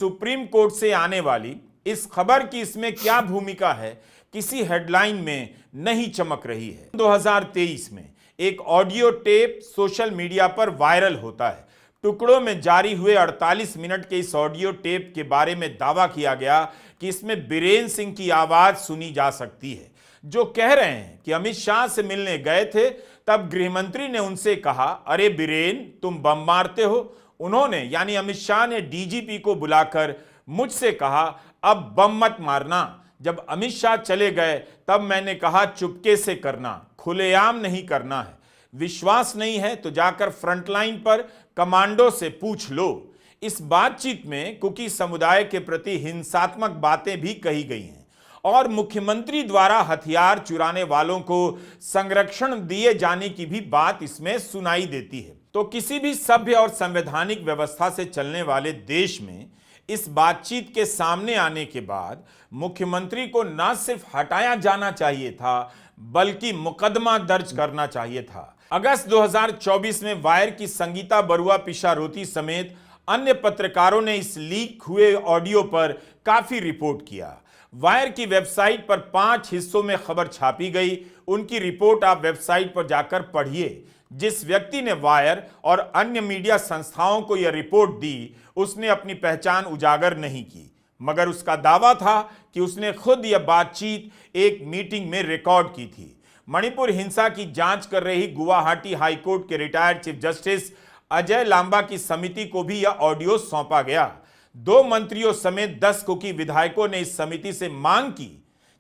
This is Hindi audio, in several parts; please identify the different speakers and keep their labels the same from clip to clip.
Speaker 1: सुप्रीम कोर्ट से आने वाली इस खबर की इसमें क्या भूमिका है, किसी हेडलाइन में नहीं चमक रही है। 2023 में एक ऑडियो टेप सोशल मीडिया पर वायरल होता है। टुकड़ों में जारी हुए 48 मिनट के इस ऑडियो टेप के बारे में दावा किया गया कि इसमें बीरेन सिंह की आवाज सुनी जा सकती है, जो कह रहे हैं कि अमित शाह से मिलने गए थे, तब गृहमंत्री ने उनसे कहा, अरे बीरेन तुम बम मारते हो। उन्होंने यानी अमित शाह ने डीजीपी को बुलाकर मुझसे कहा, अब बम मत मारना। जब अमित शाह चले गए तब मैंने कहा, चुपके से करना, खुलेआम नहीं करना है। विश्वास नहीं है तो जाकर फ्रंटलाइन पर कमांडो से पूछ लो। इस बातचीत में कुकी समुदाय के प्रति हिंसात्मक बातें भी कही गई हैं और मुख्यमंत्री द्वारा हथियार चुराने वालों को संरक्षण दिए जाने की भी बात इसमें सुनाई देती है। तो किसी भी सभ्य और संवैधानिक व्यवस्था से चलने वाले देश में इस बातचीत के सामने आने के बाद मुख्यमंत्री को न सिर्फ हटाया जाना चाहिए था, बल्कि मुकदमा दर्ज करना चाहिए था। अगस्त 2024 में वायर की संगीता बरुआ पिशारोती समेत अन्य पत्रकारों ने इस लीक हुए ऑडियो पर काफी रिपोर्ट किया। वायर की वेबसाइट पर 5 हिस्सों में खबर छापी गई। उनकी रिपोर्ट आप वेबसाइट पर जाकर पढ़िए। जिस व्यक्ति ने वायर और अन्य मीडिया संस्थाओं को यह रिपोर्ट दी, उसने अपनी पहचान उजागर नहीं की, मगर उसका दावा था कि उसने खुद यह बातचीत एक मीटिंग में रिकॉर्ड की थी। मणिपुर हिंसा की जांच कर रही गुवाहाटी हाईकोर्ट के retired chief justice Ajay Lamba की समिति को भी यह ऑडियो सौंपा गया। 2 मंत्रियों समेत 10 कुकी विधायकों ने इस समिति से मांग की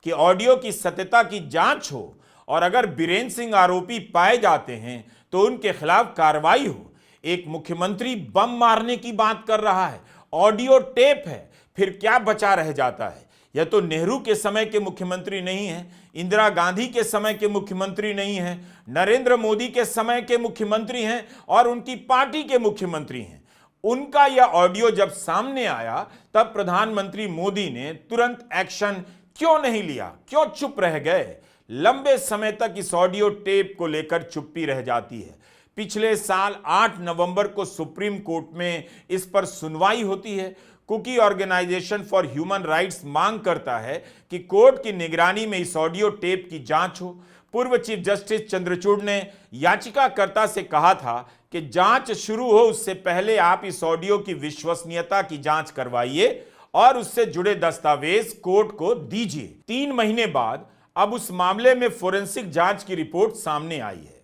Speaker 1: कि ऑडियो की सत्यता की जांच हो और अगर बीरेन सिंह आरोपी पाए जाते हैं तो उनके खिलाफ कार्रवाई हो। एक मुख्यमंत्री बम मारने की बात कर रहा है, ऑडियो टेप है, फिर क्या बचा रह जाता है? यह तो नेहरू के समय के मुख्यमंत्री नहीं है, इंदिरा गांधी के समय के मुख्यमंत्री नहीं है, नरेंद्र मोदी के समय के मुख्यमंत्री हैं और उनकी पार्टी के मुख्यमंत्री हैं। उनका यह ऑडियो जब सामने आया तब प्रधानमंत्री मोदी ने तुरंत एक्शन क्यों नहीं लिया? क्यों चुप रह गए? लंबे समय तक इस ऑडियो टेप को लेकर चुप्पी रह जाती है। पिछले साल 8 नवंबर को सुप्रीम कोर्ट में इस पर सुनवाई होती है। Kuki organization for human rights मांग करता है कि कोर्ट की निगरानी में इस ऑडियो टेप की जांच हो। पूर्व चीफ जस्टिस चंद्रचूड़ ने याचिकाकर्ता से कहा था कि जांच शुरू हो उससे पहले आप इस ऑडियो की विश्वसनीयता की जांच करवाइए और उससे जुड़े दस्तावेज कोर्ट को दीजिए। 3 महीने बाद अब उस मामले में फोरेंसिक जांच की रिपोर्ट सामने आई है।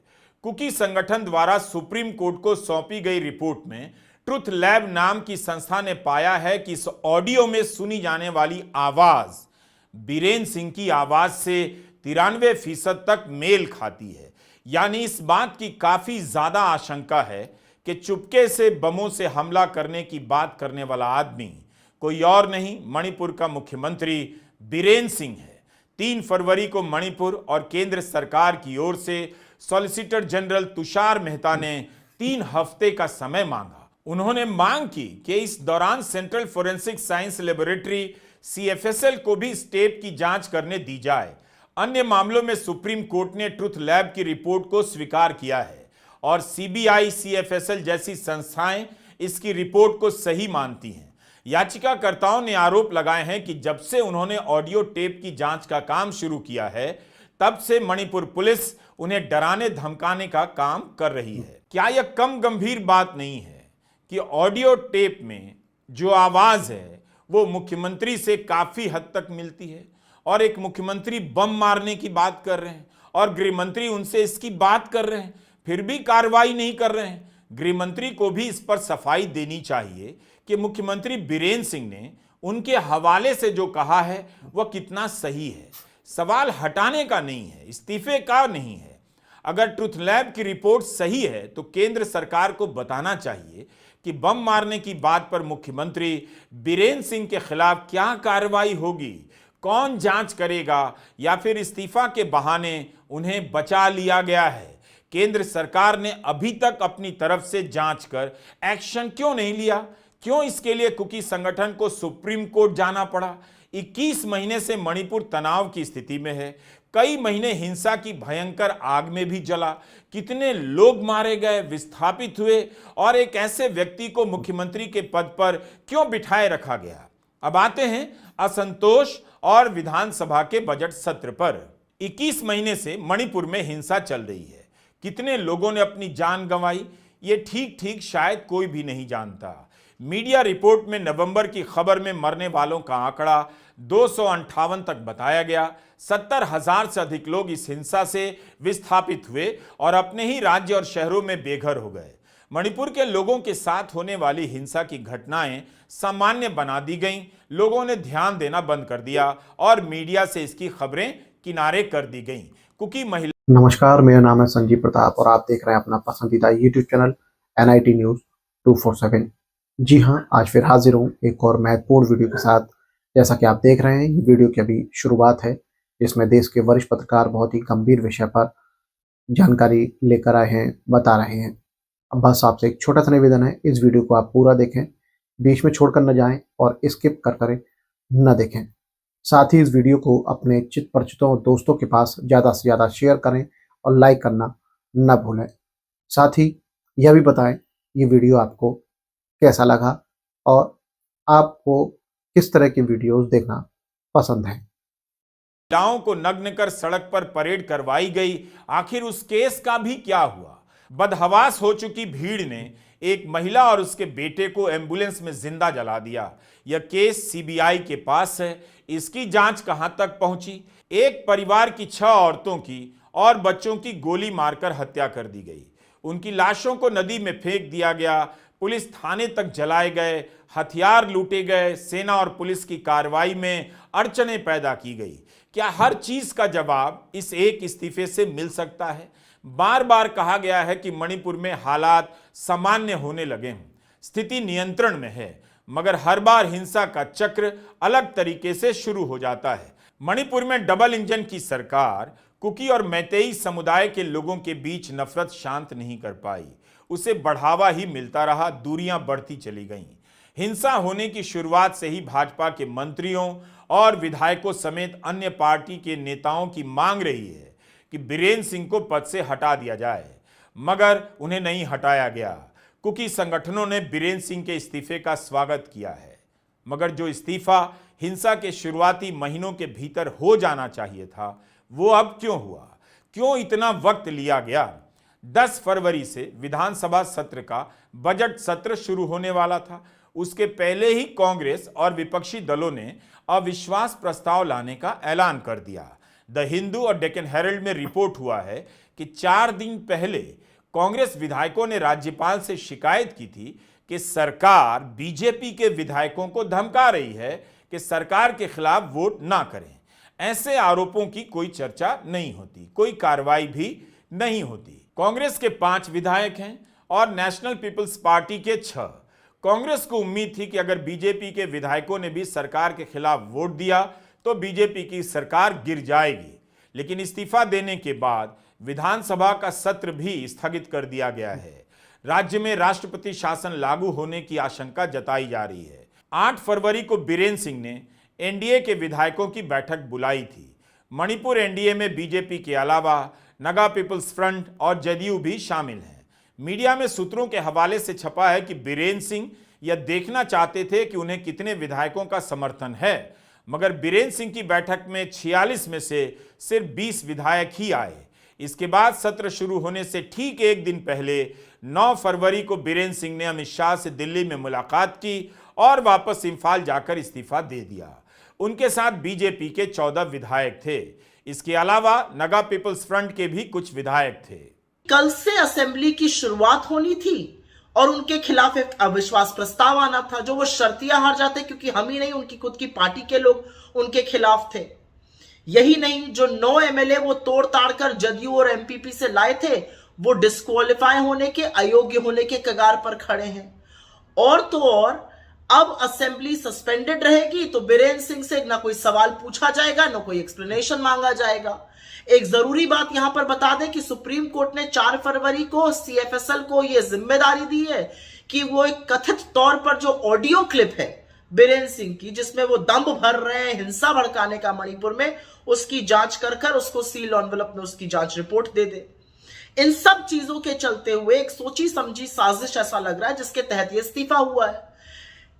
Speaker 1: कुकी संगठन द्वारा सुप्रीम कोर्ट को सौंपी गई रिपोर्ट में ट्रुथ लैब नाम की संस्था ने पाया है कि इस ऑडियो में सुनी जाने वाली आवाज बीरेन सिंह की आवाज से 93% तक मेल खाती है। यानी इस बात की काफी ज्यादा आशंका है कि चुपके से बमों से हमला करने की बात करने वाला आदमी कोई और नहीं, मणिपुर का मुख्यमंत्री बीरेन सिंह है। 3 फरवरी को मणिपुर और केंद्र सरकार की ओर से सॉलिसिटर जनरल तुषार मेहता ने 3 हफ्ते का समय मांगा। उन्होंने मांग की कि इस दौरान central forensic science laboratory CFSL को भी इस टेप की जांच करने दी जाए। अन्य मामलों में सुप्रीम कोर्ट ने ट्रुथ लैब की रिपोर्ट को स्वीकार किया है और CBI, CFSL जैसी संस्थाएं इसकी रिपोर्ट को सही मानती हैं। याचिकाकर्ताओं ने आरोप लगाए हैं कि जब से उन्होंने ऑडियो टेप की जांच का काम शुरू किया है, तब से मणिपुर पुलिस उन्हें डराने धमकाने का काम कर रही है। क्या यह कम गंभीर बात नहीं है कि ऑडियो टेप में जो आवाज है वो मुख्यमंत्री से काफी हद तक मिलती है और एक मुख्यमंत्री बम मारने की बात कर रहे हैं और गृहमंत्री उनसे इसकी बात कर रहे हैं, फिर भी कार्रवाई नहीं कर रहे हैं। गृहमंत्री को भी इस पर सफाई देनी चाहिए कि मुख्यमंत्री बीरेन सिंह ने उनके हवाले से जो कहा है वह कितना सही है। सवाल हटाने का नहीं है, इस्तीफे का नहीं है। अगर ट्रुथ लैब की रिपोर्ट सही है तो केंद्र सरकार को बताना चाहिए कि बम मारने की बात पर मुख्यमंत्री बीरेन सिंह के खिलाफ क्या कार्रवाई होगी, कौन जांच करेगा, या फिर इस्तीफा के बहाने उन्हें बचा लिया गया है। केंद्र सरकार ने अभी तक अपनी तरफ से जांच कर एक्शन क्यों नहीं लिया? क्यों इसके लिए कुकी संगठन को सुप्रीम कोर्ट जाना पड़ा? 21 महीने से मणिपुर तनाव की स्थिति में है। कई महीने हिंसा की भयंकर आग में भी जला, कितने लोग मारे गए, विस्थापित हुए और एक ऐसे व्यक्ति को मुख्यमंत्री के पद पर क्यों बिठाए रखा गया। अब आते हैं असंतोष और विधानसभा के बजट सत्र पर। 21 महीने से मणिपुर में हिंसा चल रही है। कितने लोगों ने अपनी जान गंवाई, ये ठीक ठीक शायद कोई भी नहीं जानता। मीडिया रिपोर्ट में नवंबर की खबर में मरने वालों का आंकड़ा 258 तक बताया गया। 70,000 से अधिक लोग इस हिंसा से विस्थापित हुए और अपने ही राज्य और शहरों में बेघर हो गए। मणिपुर के लोगों के साथ होने वाली हिंसा की घटनाएं सामान्य बना दी गईं। लोगों ने ध्यान देना बंद कर दिया और मीडिया से इसकी खबरें किनारे कर दी गईं। कुकी महिला।
Speaker 2: नमस्कार, मेरा नाम है संजीव प्रताप और आप देख रहे हैं अपना पसंदीदा यूट्यूब चैनल NIT न्यूज़ 247। जी हाँ, आज फिर हाजिर हूँ एक और महत्वपूर्ण वीडियो के साथ। जैसा कि आप देख रहे हैं, ये वीडियो की अभी शुरुआत है, जिसमें देश के वरिष्ठ पत्रकार बहुत ही गंभीर विषय पर जानकारी लेकर आए हैं, बता रहे हैं। अब बस आपसे एक छोटा सा निवेदन है, इस वीडियो को आप पूरा देखें, बीच में छोड़कर न जाएं और स्किप कर न देखें। साथ ही इस वीडियो को अपने चित परिचितों और दोस्तों के पास ज़्यादा से ज़्यादा शेयर करें और लाइक करना न भूलें। साथ ही यह भी बताएं ये वीडियो आपको कैसा लगा और आपको किस तरह की वीडियोस देखना पसंद है।
Speaker 1: महिलाओं को नग्न कर सड़क पर परेड करवाई गई, आखिर उस केस का भी क्या हुआ। बदहवास हो चुकी भीड़ ने एक महिला और उसके बेटे को एम्बुलेंस में जिंदा जला दिया। यह केस CBI के पास है, इसकी जांच कहां तक पहुंची। एक परिवार की 6 औरतों की और बच्चों की गोली मारकर हत्या कर दी गई। उनकी लाशों को नदी में फेंक दिया गया, पुलिस थाने तक जलाए गए, हथियार लूटे गए। सेना और पुलिस की कार्रवाई में अड़चनें पैदा की गई। क्या हर चीज का जवाब इस एक इस्तीफे से मिल सकता है? बार बार कहा गया है कि मणिपुर में हालात सामान्य होने लगे हैं, स्थिति नियंत्रण में है, मगर हर बार हिंसा का चक्र अलग तरीके से शुरू हो जाता है। मणिपुर में डबल इंजन की सरकार कुकी और मैतेई समुदाय के लोगों के बीच नफरत शांत नहीं कर पाई, उसे बढ़ावा ही मिलता रहा, दूरियां बढ़ती चली गईं। हिंसा होने की शुरुआत से ही भाजपा के मंत्रियों और विधायकों समेत अन्य पार्टी के नेताओं की मांग रही है कि बीरेन सिंह को पद से हटा दिया जाए, मगर उन्हें नहीं हटाया गया। कुकी संगठनों ने बीरेन सिंह के इस्तीफे का स्वागत किया है, मगर जो इस्तीफा हिंसा के शुरुआती महीनों के भीतर हो जाना चाहिए था, वो अब क्यों हुआ? क्यों इतना वक्त लिया गया? 10 फरवरी से विधानसभा सत्र का बजट सत्र शुरू होने वाला था। उसके पहले ही कांग्रेस और विपक्षी दलों ने अविश्वास प्रस्ताव लाने का ऐलान कर दिया। द हिंदू और डेक्कन हेरल्ड में रिपोर्ट हुआ है कि 4 दिन पहले कांग्रेस विधायकों ने राज्यपाल से शिकायत की थी कि सरकार बीजेपी के विधायकों को धमका रही है कि सरकार के खिलाफ वोट ना करें। ऐसे आरोपों की कोई चर्चा नहीं होती, कोई कार्रवाई भी नहीं होती। कांग्रेस के 5 विधायक हैं और नेशनल पीपल्स पार्टी के 6। कांग्रेस को उम्मीद थी कि अगर बीजेपी के विधायकों ने भी सरकार के खिलाफ वोट दिया तो बीजेपी की सरकार गिर जाएगी, लेकिन इस्तीफा देने के बाद विधानसभा का सत्र भी स्थगित कर दिया गया है। राज्य में राष्ट्रपति शासन लागू होने की आशंका जताई जा रही है। 8 फरवरी को बीरेन सिंह ने NDA के विधायकों की बैठक बुलाई थी। मणिपुर NDA में बीजेपी के अलावा नगा पीपल्स फ्रंट और जदयू भी शामिल हैं। मीडिया में सूत्रों के हवाले से छपा है कि बीरेन सिंह यह देखना चाहते थे कि उन्हें कितने विधायकों का समर्थन है, मगर बीरेन सिंह की बैठक में 46 में से सिर्फ 20 विधायक ही आए। इसके बाद सत्र शुरू होने से ठीक एक दिन पहले 9 फरवरी को बीरेन सिंह ने अमित शाह से दिल्ली में मुलाकात की और वापस इंफाल जाकर इस्तीफा दे दिया। उनके साथ बीजेपी के 14 विधायक थे। इसके अलावा नगा पीपल्स फ्रंट के भी कुछ विधायक थे।
Speaker 3: कल से असेंबली की शुरुआत होनी थी और उनके खिलाफ एक अविश्वास प्रस्ताव आना था, जो वो शर्तियां हार जाते क्योंकि हम ही नहीं, उनकी खुद की पार्टी के लोग उनके खिलाफ थे। यही नहीं, जो 9 MLA वो तोड़ ताड़ कर जदयू और MPP से लाए थे, वो डिस्क्वालीफाई होने के, अयोग्य होने के कगार पर खड़े हैं। और तो और अब असेंबली सस्पेंडेड रहेगी तो बीरेन सिंह से ना कोई सवाल पूछा जाएगा, ना कोई एक्सप्लेनेशन मांगा जाएगा। एक जरूरी बात यहां पर बता दें कि सुप्रीम कोर्ट ने 4 फरवरी को CFSL को यह जिम्मेदारी दी है कि वो एक कथित तौर पर जो ऑडियो क्लिप है बीरेन सिंह की, जिसमें वो दंभ भर रहे हैं हिंसा भड़काने का मणिपुर में, उसकी जांच कर उसको सील एनवेलप में उसकी जांच रिपोर्ट दे दे। इन सब चीजों के चलते हुए एक सोची समझी साजिश ऐसा लग रहा है जिसके तहत ये इस्तीफा हुआ है।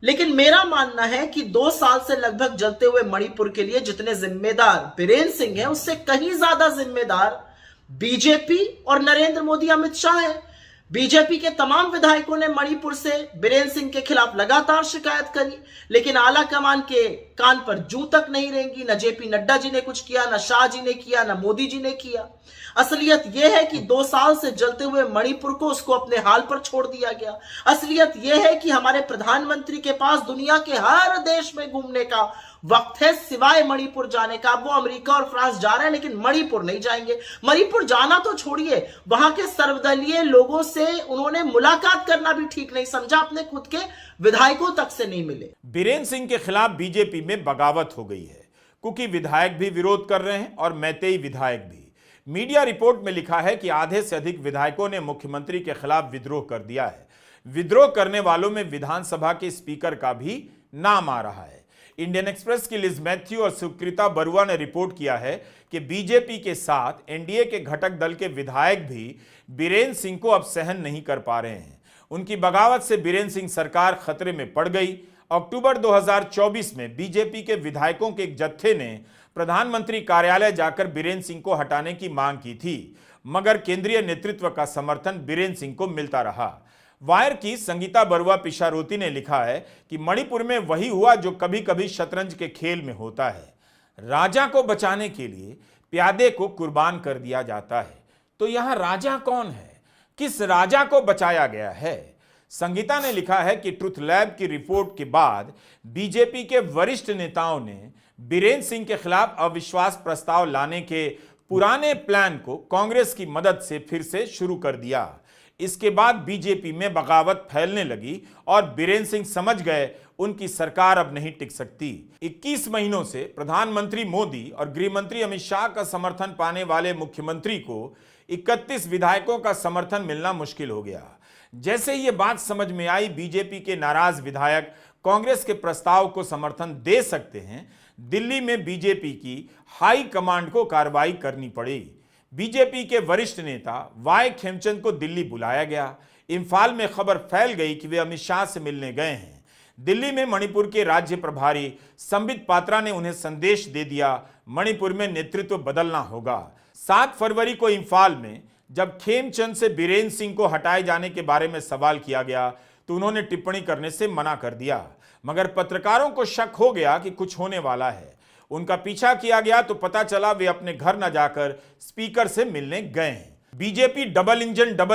Speaker 3: लेकिन मेरा मानना है कि 2 साल से लगभग जलते हुए मणिपुर के लिए जितने जिम्मेदार बीरेन सिंह हैं, उससे कहीं ज्यादा जिम्मेदार बीजेपी और नरेंद्र मोदी, अमित शाह है। बीजेपी के तमाम विधायकों ने मणिपुर से बीरेन सिंह के खिलाफ लगातार शिकायत करी, लेकिन आला कमान के कान पर जूं तक नहीं रेंगी। न जेपी नड्डा जी ने कुछ किया, न शाह जी ने किया, न मोदी जी ने किया। असलियत यह है कि 2 साल से जलते हुए मणिपुर को उसको अपने हाल पर छोड़ दिया गया। असलियत यह है कि हमारे प्रधानमंत्री के पास दुनिया के हर देश में घूमने का वक्त है, सिवाय मणिपुर जाने का। वो अमेरिका और फ्रांस जा रहे हैं, लेकिन मणिपुर नहीं जाएंगे। मणिपुर जाना तो छोड़िए, वहां के सर्वदलीय लोगों से उन्होंने मुलाकात करना भी ठीक नहीं समझा, अपने खुद के विधायकों तक से नहीं मिले।
Speaker 1: बीरेन सिंह के खिलाफ बीजेपी में बगावत हो गई है। कुकी विधायक भी विरोध कर रहे हैं और मैतेई विधायक भी। मीडिया रिपोर्ट में लिखा है कि आधे से अधिक विधायकों ने मुख्यमंत्री के खिलाफ विद्रोह कर दिया है। विद्रोह करने वालों में विधानसभा के स्पीकर का भी नाम आ रहा है। इंडियन एक्सप्रेस की लिज मैथ्यू और सुकृता बरुआ ने रिपोर्ट किया है कि बीजेपी के साथ एनडीए के घटक दल के विधायक भी बीरेन सिंह को अब सहन नहीं कर पा रहे हैं। उनकी बगावत से बीरेन सिंह सरकार खतरे में पड़ गई। अक्टूबर 2024 में बीजेपी के विधायकों के एक जत्थे ने प्रधानमंत्री कार्यालय जाकर बीरेन सिंह को हटाने की मांग की थी, मगर केंद्रीय नेतृत्व का समर्थन बीरेन सिंह को मिलता रहा। वायर की संगीता बरुआ पिशारोती ने लिखा है कि मणिपुर में वही हुआ जो कभी कभी शतरंज के खेल में होता है। राजा को बचाने के लिए प्यादे को कुर्बान कर दिया जाता है। तो यहां राजा कौन है? किस राजा को बचाया गया है? संगीता ने लिखा है कि ट्रुथ लैब की रिपोर्ट के बाद बीजेपी के वरिष्ठ नेताओं ने बीरेन सिंह के खिलाफ अविश्वास प्रस्ताव लाने के पुराने प्लान को कांग्रेस की मदद से फिर से शुरू कर दिया। इसके बाद बीजेपी में बगावत फैलने लगी और बीरेन सिंह समझ गए उनकी सरकार अब नहीं टिक सकती। 21 महीनों से प्रधानमंत्री मोदी और गृह मंत्री अमित शाह का समर्थन पाने वाले मुख्यमंत्री को 31 विधायकों का समर्थन मिलना मुश्किल हो गया। जैसे ये बात समझ में आई, बीजेपी के नाराज विधायक कांग्रेस के प्रस्ताव को समर्थन दे सकते हैं, दिल्ली में बीजेपी की हाई कमांड को कार्रवाई करनी पड़ी। बीजेपी के वरिष्ठ नेता वाई खेमचंद को दिल्ली बुलाया गया। इंफाल में खबर फैल गई कि वे अमित शाह से मिलने गए हैं। दिल्ली में मणिपुर के राज्य प्रभारी संबित पात्रा ने उन्हें संदेश दे दिया, मणिपुर में नेतृत्व बदलना होगा। 7 फरवरी को इंफाल में जब खेमचंद से बीरेन सिंह को हटाए जाने के बारे में सवाल किया गया तो उन्होंने टिप्पणी करने से मना कर दिया, मगर पत्रकारों को शक हो गया कि कुछ होने वाला है। उनका पीछा किया गया तो पता चला वे अपने घर न जाकर स्पीकर से मिलने गए हैं। बीजेपी डबल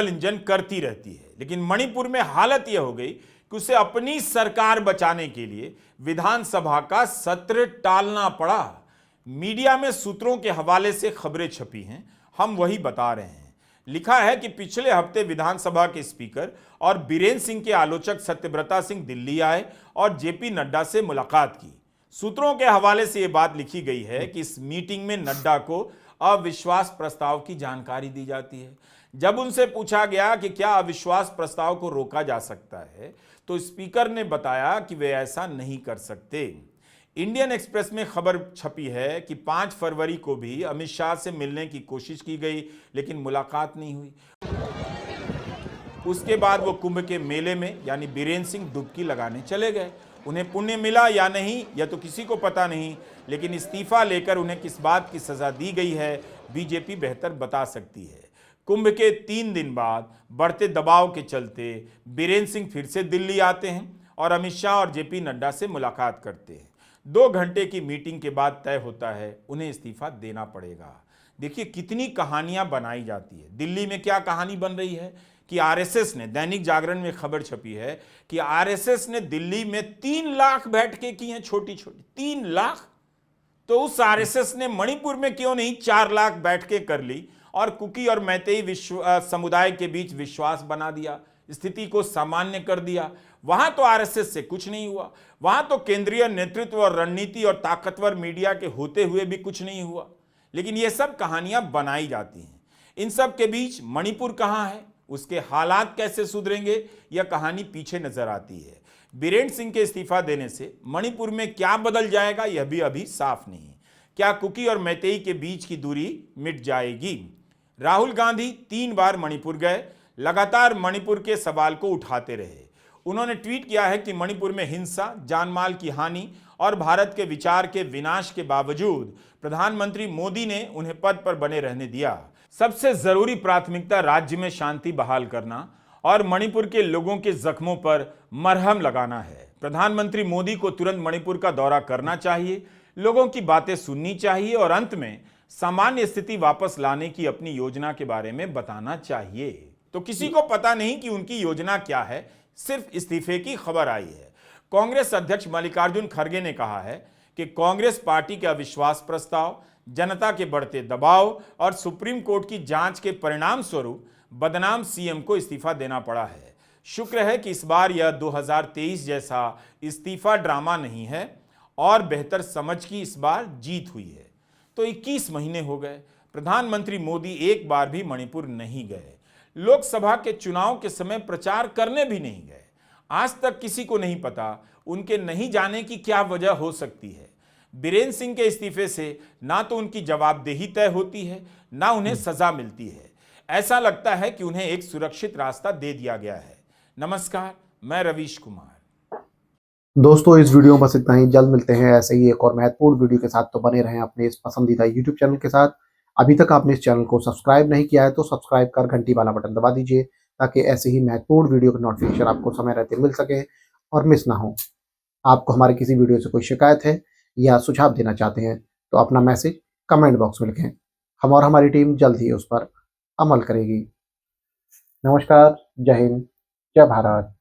Speaker 1: इंजन करती रहती है, लेकिन मणिपुर में हालत यह हो गई कि उसे अपनी सरकार बचाने के लिए विधानसभा का सत्र टालना पड़ा। मीडिया में सूत्रों के हवाले से खबरें छपी हैं, हम वही बता रहे हैं। लिखा है कि पिछले हफ्ते विधानसभा के स्पीकर और बीरेन सिंह के आलोचक सत्यव्रता सिंह दिल्ली आए और जेपी नड्डा से मुलाकात की। सूत्रों के हवाले से यह बात लिखी गई है कि इस मीटिंग में नड्डा को अविश्वास प्रस्ताव की जानकारी दी जाती है। जब उनसे पूछा गया कि क्या अविश्वास प्रस्ताव को रोका जा सकता है, तो स्पीकर ने बताया कि वे ऐसा नहीं कर सकते। इंडियन एक्सप्रेस में खबर छपी है कि 5 फरवरी को भी अमित शाह से मिलने की कोशिश की गई, लेकिन मुलाकात नहीं हुई। उसके बाद वो कुंभ के मेले में यानी बीरेन सिंह डुबकी लगाने चले गए। उन्हें पुण्य मिला या नहीं यह तो किसी को पता नहीं, लेकिन इस्तीफा लेकर उन्हें किस बात की सजा दी गई है बीजेपी बेहतर बता सकती है। कुंभ के 3 दिन बाद बढ़ते दबाव के चलते बीरेन सिंह फिर से दिल्ली आते हैं और अमित शाह और जेपी नड्डा से मुलाकात करते हैं। 2 घंटे की मीटिंग के बाद तय होता है उन्हें इस्तीफा देना पड़ेगा। देखिए कितनी कहानियां बनाई जाती है। दिल्ली में क्या कहानी बन रही है कि आरएसएस ने, दैनिक जागरण में खबर छपी है कि आरएसएस ने दिल्ली में 3 लाख बैठकें की हैं, छोटी छोटी 3 लाख। तो उस आरएसएस ने मणिपुर में क्यों नहीं 4 लाख बैठकें कर ली और कुकी और मैतेई समुदाय के बीच विश्वास बना दिया, स्थिति को सामान्य कर दिया। वहां तो आरएसएस से कुछ नहीं हुआ, वहां तो केंद्रीय नेतृत्व और रणनीति और ताकतवर मीडिया के होते हुए भी कुछ नहीं हुआ। लेकिन ये सब कहानियां बनाई जाती हैं। इन सब के बीच मणिपुर कहां है, उसके हालात कैसे सुधरेंगे, यह कहानी पीछे नजर आती है। बीरेंद्र सिंह के इस्तीफा देने से मणिपुर में क्या बदल जाएगा यह भी अभी साफ नहीं है। क्या कुकी और मैतेई के बीच की दूरी मिट जाएगी? राहुल गांधी 3 बार मणिपुर गए, लगातार मणिपुर के सवाल को उठाते रहे। उन्होंने ट्वीट किया है कि मणिपुर में हिंसा, जानमाल की हानि और भारत के विचार के विनाश के बावजूद प्रधानमंत्री मोदी ने उन्हें पद पर बने रहने दिया। सबसे जरूरी प्राथमिकता राज्य में शांति बहाल करना और मणिपुर के लोगों के जख्मों पर मरहम लगाना है। प्रधानमंत्री मोदी को तुरंत मणिपुर का दौरा करना चाहिए, लोगों की बातें सुननी चाहिए और अंत में सामान्य स्थिति वापस लाने की अपनी योजना के बारे में बताना चाहिए। तो किसी को पता नहीं कि उनकी योजना क्या है, सिर्फ इस्तीफे की खबर आई है। कांग्रेस अध्यक्ष मल्लिकार्जुन खड़गे ने कहा है कि कांग्रेस पार्टी के अविश्वास प्रस्ताव, जनता के बढ़ते दबाव और सुप्रीम कोर्ट की जांच के परिणाम स्वरूप बदनाम सीएम को इस्तीफा देना पड़ा है। शुक्र है कि इस बार यह 2023 जैसा इस्तीफा ड्रामा नहीं है और बेहतर समझ की इस बार जीत हुई है। तो 21 महीने हो गए, प्रधानमंत्री मोदी एक बार भी मणिपुर नहीं गए, लोकसभा के चुनाव के समय प्रचार करने भी नहीं गए। आज तक किसी को नहीं पता उनके नहीं जाने की क्या वजह हो सकती है। बीरेंद्र सिंह के इस्तीफे से ना तो उनकी जवाबदेही तय होती है, ना उन्हें सजा मिलती है। ऐसा लगता है कि उन्हें एक सुरक्षित रास्ता दे दिया गया है। नमस्कार, मैं रवीश कुमार।
Speaker 2: दोस्तों, इस वीडियो में बस इतना ही। जल्द मिलते हैं ऐसे ही एक और महत्वपूर्ण वीडियो के साथ। तो बने रहें अपने इस पसंदीदा यूट्यूब चैनल के साथ। अभी तक आपने इस चैनल को सब्सक्राइब नहीं किया है तो सब्सक्राइब कर घंटी वाला बटन दबा दीजिए, ताकि ऐसे ही महत्वपूर्ण वीडियो के नोटिफिकेशन आपको समय रहते मिल सके और मिस ना हो। आपको हमारी किसी वीडियो से कोई शिकायत है या सुझाव देना चाहते हैं तो अपना मैसेज कमेंट बॉक्स में लिखें। हम और हमारी टीम जल्द ही उस पर अमल करेगी। नमस्कार, जय हिंद, जय भारत।